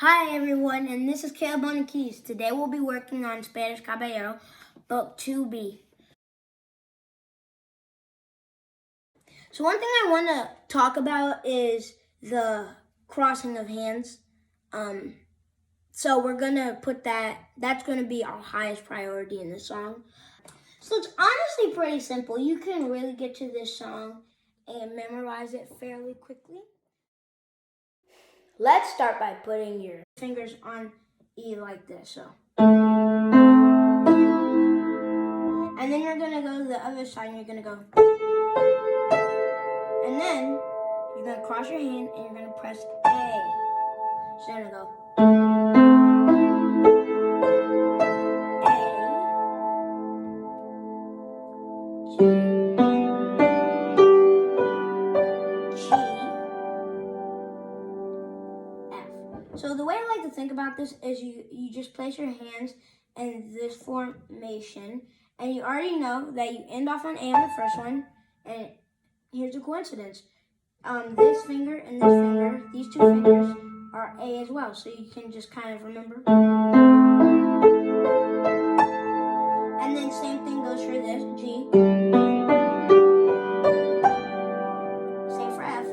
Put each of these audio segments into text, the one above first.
Hi everyone, and this is Caleb on the keys. Today we'll be working on Spanish Caballero, Book 2B. So one thing I want to talk about is the crossing of hands. So we're going to put that's going to be our highest priority in the song. So it's honestly pretty simple. You can really get to this song and memorize it fairly quickly. Let's start by putting your fingers on E like this. So. And then you're gonna go to the other side and you're gonna go. And then you're gonna cross your hand and you're gonna press A. So you're gonna go A, G, G, F. So the way I like to think about this is you just place your hands in this formation, and you already know that you end off on A on the first one, and here's the coincidence. This finger and this finger, these two fingers are A as well, so you can just kind of remember. And then same thing goes for this, G. Same for F.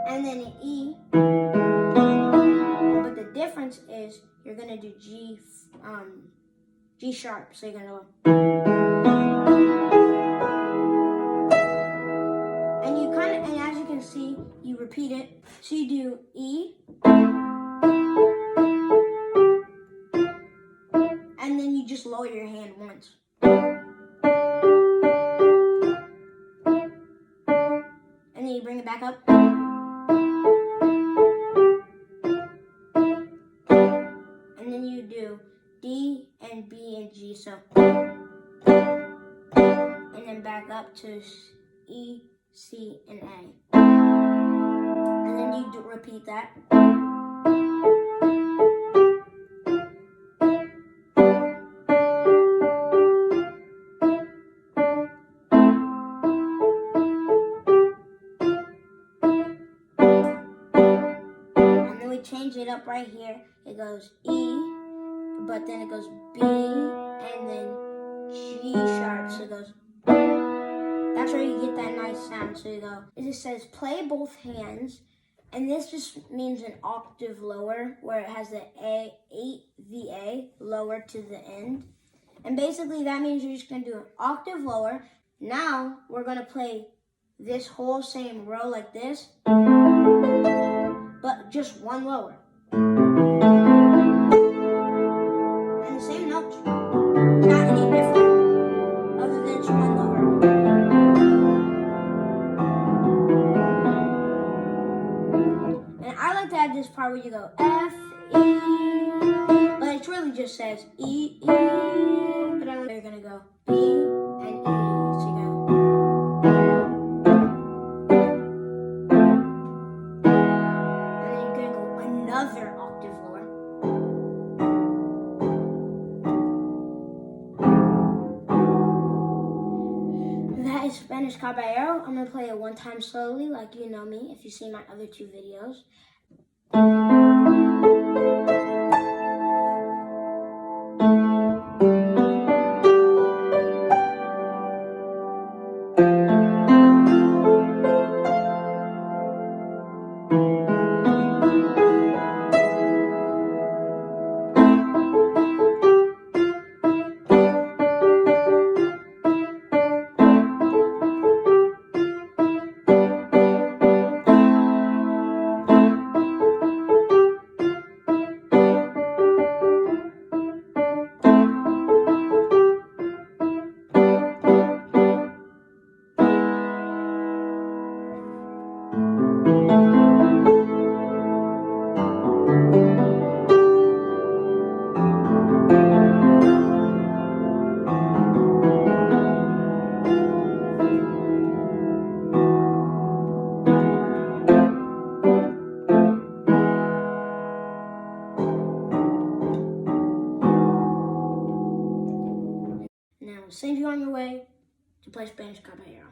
And then an E. But the difference is you're gonna do G sharp, so you're gonna go. And as you can see, you repeat it. So you do E, and then you just lower your hand once. And then you bring it back up. And then you do D and B and G, so. And then back up to E, C, and A. And then you repeat that. And then we change it up right here. It goes E, but then it goes B, and then G sharp, so it goes. That's where you get that nice sound. So you go, it just says play both hands, and this just means an octave lower, where it has the A lower to the end. And basically that means you're just gonna do an octave lower. Now we're gonna play this whole same row like this, but just one lower. And the same notes. Not any different, other than it's one lower. And I like to add this part where you go F, E, but it really just says E, E, but I like you're gonna go B and E, so you go. And then you're gonna go another octave lower. That is Spanish Caballero. I'm gonna play it one time slowly, like you know me, if you see my other two videos. Now, send you on your way to play Spanish Caballero.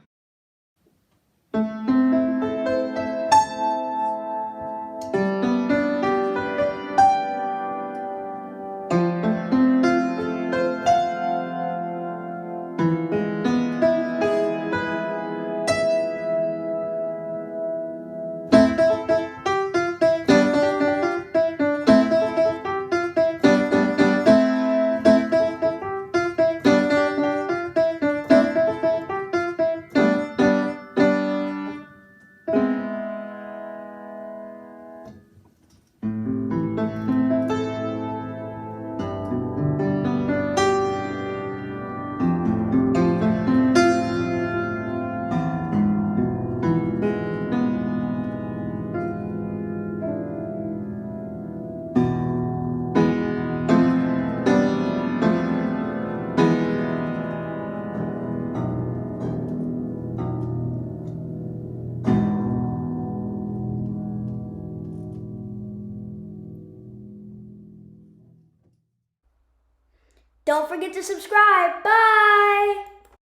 Don't forget to subscribe. Bye!